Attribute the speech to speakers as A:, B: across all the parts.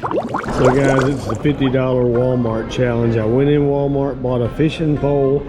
A: So guys, it's the $50 Walmart challenge. I went in Walmart, bought a fishing pole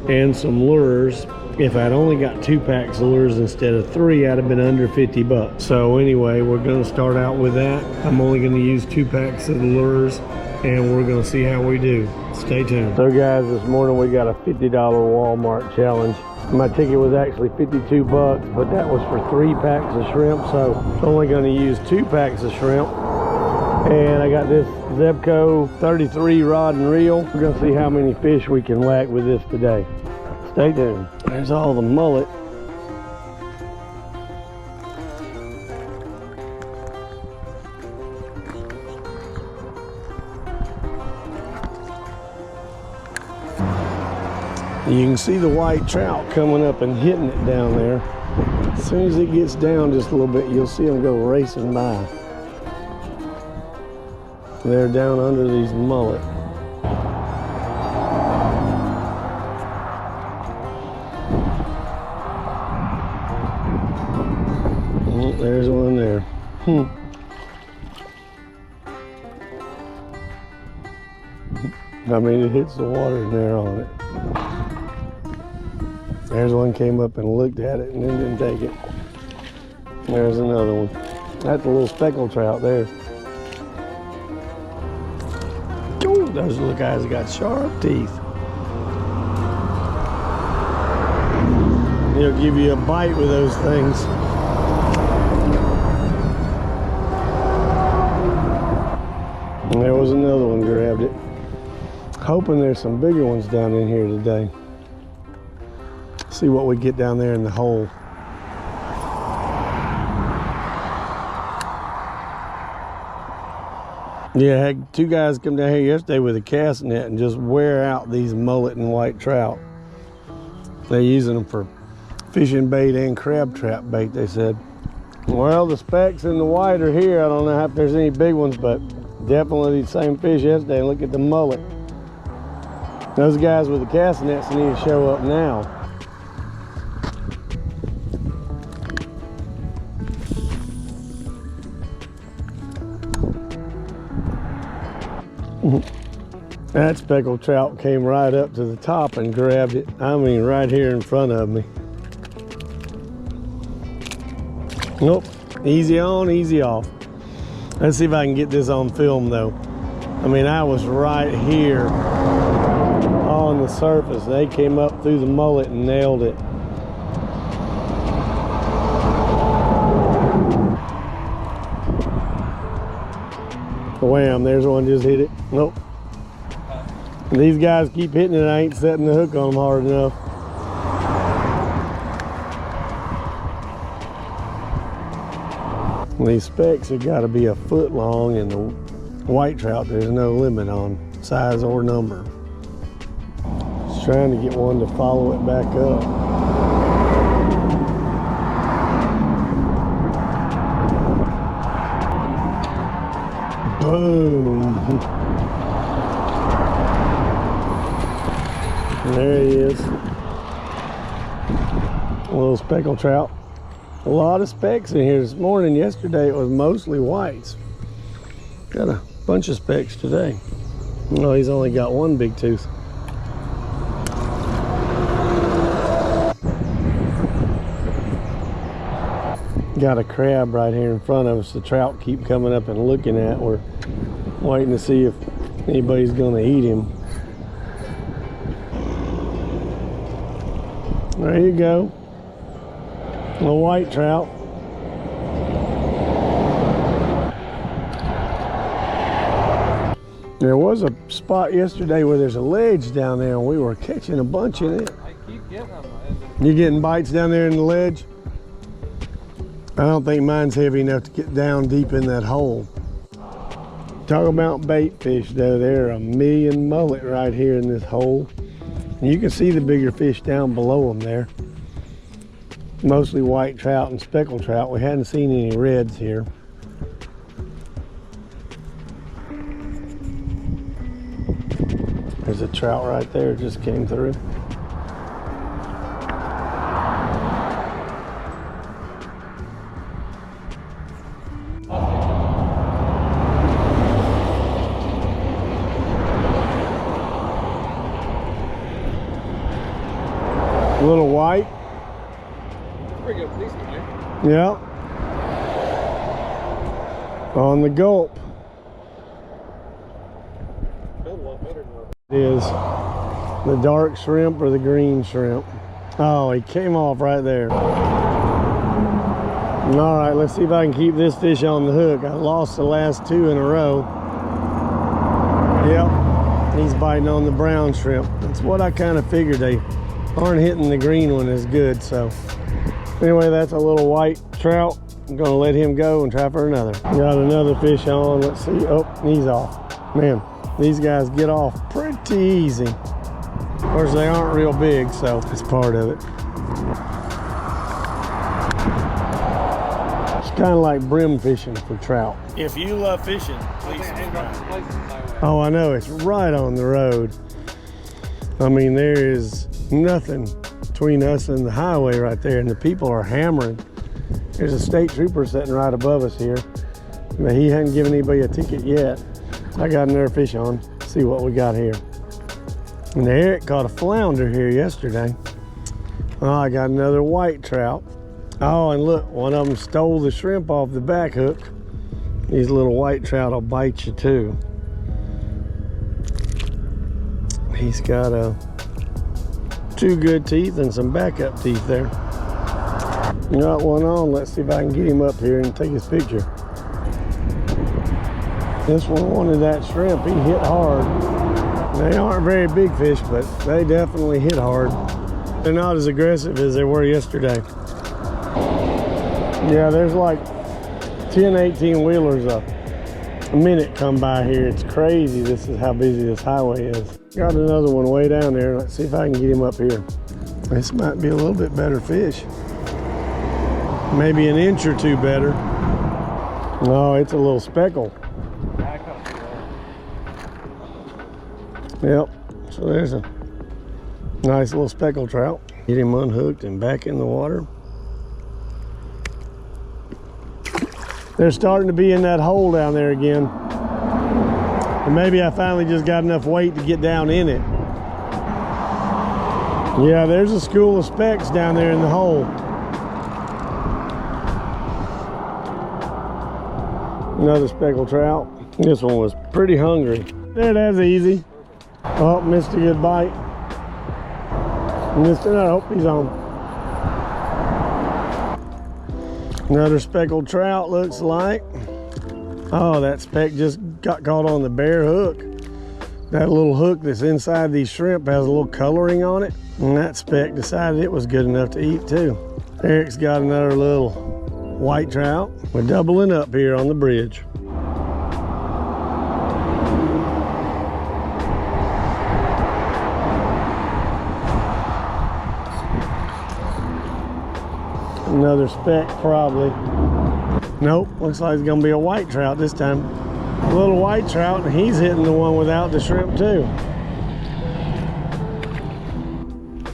A: and some lures. If I'd only got 2 packs of lures instead of 3, I'd have been under 50 bucks. So anyway, we're gonna start out with that. I'm only gonna use 2 packs of the lures and we're gonna see how we do. Stay tuned. So guys, this morning we got a $50 Walmart challenge. My ticket was actually 52 bucks, but that was for 3 packs of shrimp. So I'm only gonna use 2 packs of shrimp. And I got this Zebco 33 rod and reel. We're gonna see how many fish we can whack with this today. Stay tuned. There's all the mullet. You can see the white trout coming up and hitting it down there. As soon as it gets down just a little bit, you'll see them go racing by. They're down under these mullet. Oh, there's one there. I mean, it hits the water and they're on it. There's one came up and looked at it and then didn't take it. There's another one. That's a little speckled trout there. Ooh, those little guys got sharp teeth. They'll give you a bite with those things. And there was another one, grabbed it. Hoping there's some bigger ones down in here today. See what we get down there in the hole. Yeah, I had 2 guys come down here yesterday with a cast net and just wear out these mullet and white trout. They're using them for fishing bait and crab trap bait, they said. Well, the specks and the white are here. I don't know if there's any big ones, but definitely the same fish yesterday. Look at the mullet. Those guys with the cast nets need to show up now. That speckled trout came right up to the top and grabbed it. I mean, right here in front of me. Nope, easy on, easy off. Let's see if I can get this on film though. I mean, I was right here on the surface. They came up through the mullet and nailed it. Wham, there's one just hit it. Nope. These guys keep hitting it. I ain't setting the hook on them hard enough. These specks have got to be a foot long, and the white trout there's no limit on size or number. Just trying to get one to follow it back up. Boom. There he is. A little speckled trout. A lot of specks in here this morning. Yesterday it was mostly whites. Got a bunch of specks today. No, he's only got one big tooth. Got a crab right here in front of us. The trout keep coming up and looking at. We're waiting to see if anybody's gonna eat him. There you go. A white trout. There was a spot yesterday where there's a ledge down there and we were catching a bunch in it.
B: I keep getting them.
A: You getting bites down there in the ledge? I don't think mine's heavy enough to get down deep in that hole. Talk about bait fish though, there are a million mullet right here in this hole. And you can see the bigger fish down below them there. Mostly white trout and speckled trout. We hadn't seen any reds here. There's a trout right there, just came through. Yep. On the gulp. It is the dark shrimp or the green shrimp. Oh, he came off right there. All right, let's see if I can keep this fish on the hook. I lost the last 2 in a row. Yep, he's biting on the brown shrimp. That's what I kind of figured. They aren't hitting the green one as good. So anyway, that's a little white trout. I'm gonna let him go and try for another. Got another fish on. Let's see. Oh, he's off. Man, these guys get off pretty easy. Of course, they aren't real big, so it's part of it. It's kind of like brim fishing for trout. If you love fishing, please subscribe. Oh, I know, it's right on the road. I mean, there is nothing between us and the highway right there, and the people are hammering. There's a state trooper sitting right above us here, but he hadn't given anybody a ticket yet. I got another fish on. Let's see what we got here. And Eric caught a flounder here yesterday. Oh, I got another white trout. Oh, and look, one of them stole the shrimp off the back hook. These little white trout will bite you too. He's got 2 good teeth and some backup teeth there. Got one on. Let's see if I can get him up here and take his picture. This one wanted that shrimp. He hit hard. They aren't very big fish, but they definitely hit hard. They're not as aggressive as they were yesterday. Yeah, there's like 10, 18 wheelers a minute come by here. It's crazy. This is how busy this highway is. Got another one way down there. Let's see if I can get him up here. This might be a little bit better fish. Maybe an inch or 2 better. No, it's a little speckle. Yep, so there's a nice little speckled trout. Get him unhooked and back in the water. They're starting to be in that hole down there again. And maybe I finally just got enough weight to get down in it. Yeah, there's a school of specks down there in the hole. Another speckled trout. This one was pretty hungry. There, that's easy. Oh, missed a good bite. Missed it. I hope he's on. Another speckled trout, looks like. Oh, that speck just got caught on the bare hook. That little hook that's inside these shrimp has a little coloring on it, and that speck decided it was good enough to eat too. Eric's got another little white trout. We're doubling up here on the bridge. Another speck probably. Nope, looks like it's gonna be a white trout this time. A little white trout, and he's hitting the one without the shrimp too.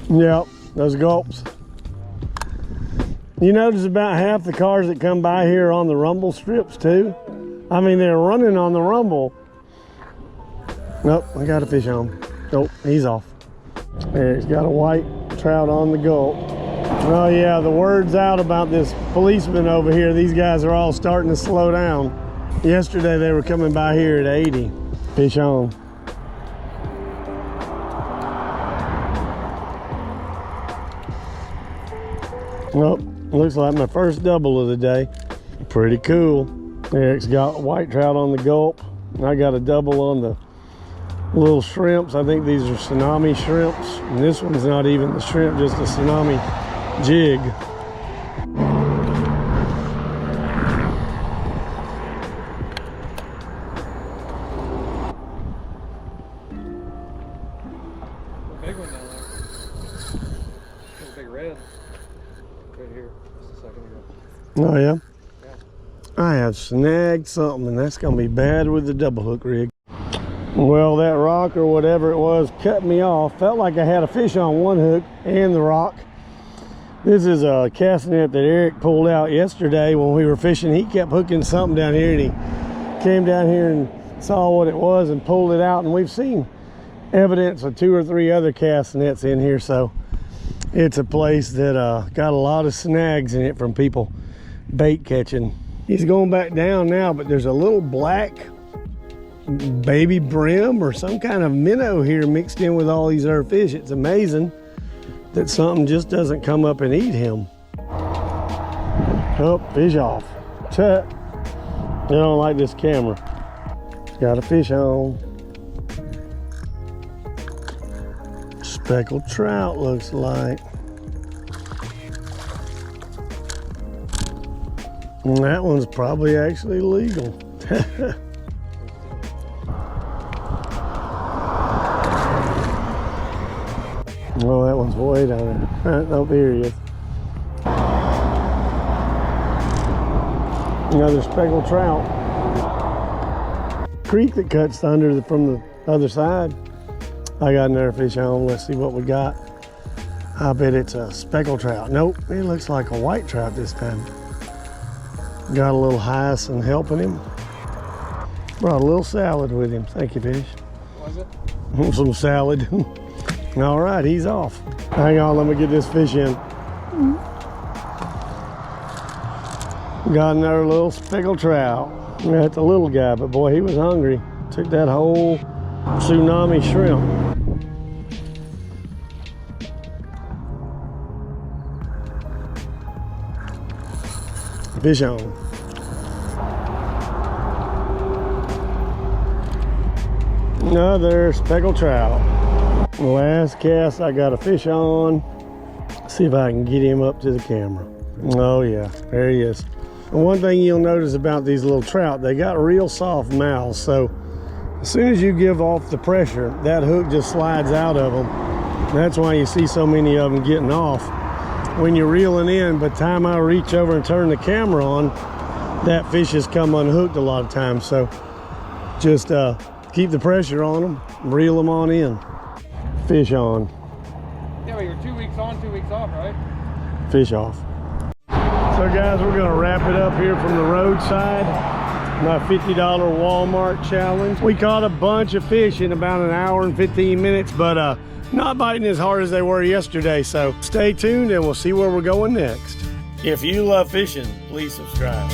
A: Yep, those gulps. You notice about half the cars that come by here are on the rumble strips too? I mean, they're running on the rumble. Nope, I got a fish on. Nope, he's off. Eric's got a white trout on the gulp. Oh yeah, the word's out about this policeman over here. These guys are all starting to slow down. Yesterday they were coming by here at 80. Fish on. Well, looks like my first double of the day. Pretty cool. Eric's got a white trout on the gulp. I got a double on the little shrimps. I think these are tsunami shrimps. And this one's not even the shrimp, just a tsunami jig.
B: Big one down there. There's a big red right here just a second ago.
A: Oh yeah?
B: Yeah.
A: I have snagged something, and that's gonna be bad with the double hook rig. Well, that rock or whatever it was cut me off. Felt like I had a fish on one hook and the rock. This is a cast net that Eric pulled out yesterday when we were fishing. He kept hooking something down here, and he came down here and saw what it was and pulled it out. And we've seen evidence of 2 or 3 other cast nets in here, so it's a place that got a lot of snags in it from people bait catching. He's going back down now, but there's a little black baby brim or some kind of minnow here mixed in with all these other fish. It's amazing that something just doesn't come up and eat him. Oh, fish off. I don't like this camera. Got a fish on. Speckled trout looks like. And that one's probably actually legal. Oh, that one's way down there. Oh, here he is. Another speckled trout. Creek that cuts under from the other side. I got another fish on. Let's see what we got. I bet it's a speckled trout. Nope, it looks like a white trout this time. Got a little hyacinth helping him. Brought a little salad with him. Thank you, fish.
B: Was it?
A: Some salad. All right, he's off. Hang on, let me get this fish in. Got another little speckled trout. That's a little guy, but boy, he was hungry. Took that whole tsunami shrimp. Fish on. Another speckled trout. Last cast, I got a fish on. See if I can get him up to the camera. Oh yeah, there he is. And one thing you'll notice about these little trout, they got real soft mouths, so as soon as you give off the pressure, that hook just slides out of them. That's why you see so many of them getting off. When you're reeling in, by the time I reach over and turn the camera on, that fish has come unhooked a lot of times. So just keep the pressure on them, reel them on in. Fish on.
B: Yeah, well, you're 2 weeks on, 2 weeks off, right?
A: Fish off. So guys, we're gonna wrap it up here from the roadside. My $50 Walmart challenge. We caught a bunch of fish in about an hour and 15 minutes, but not biting as hard as they were yesterday. So stay tuned and we'll see where we're going next. If you love fishing, please subscribe.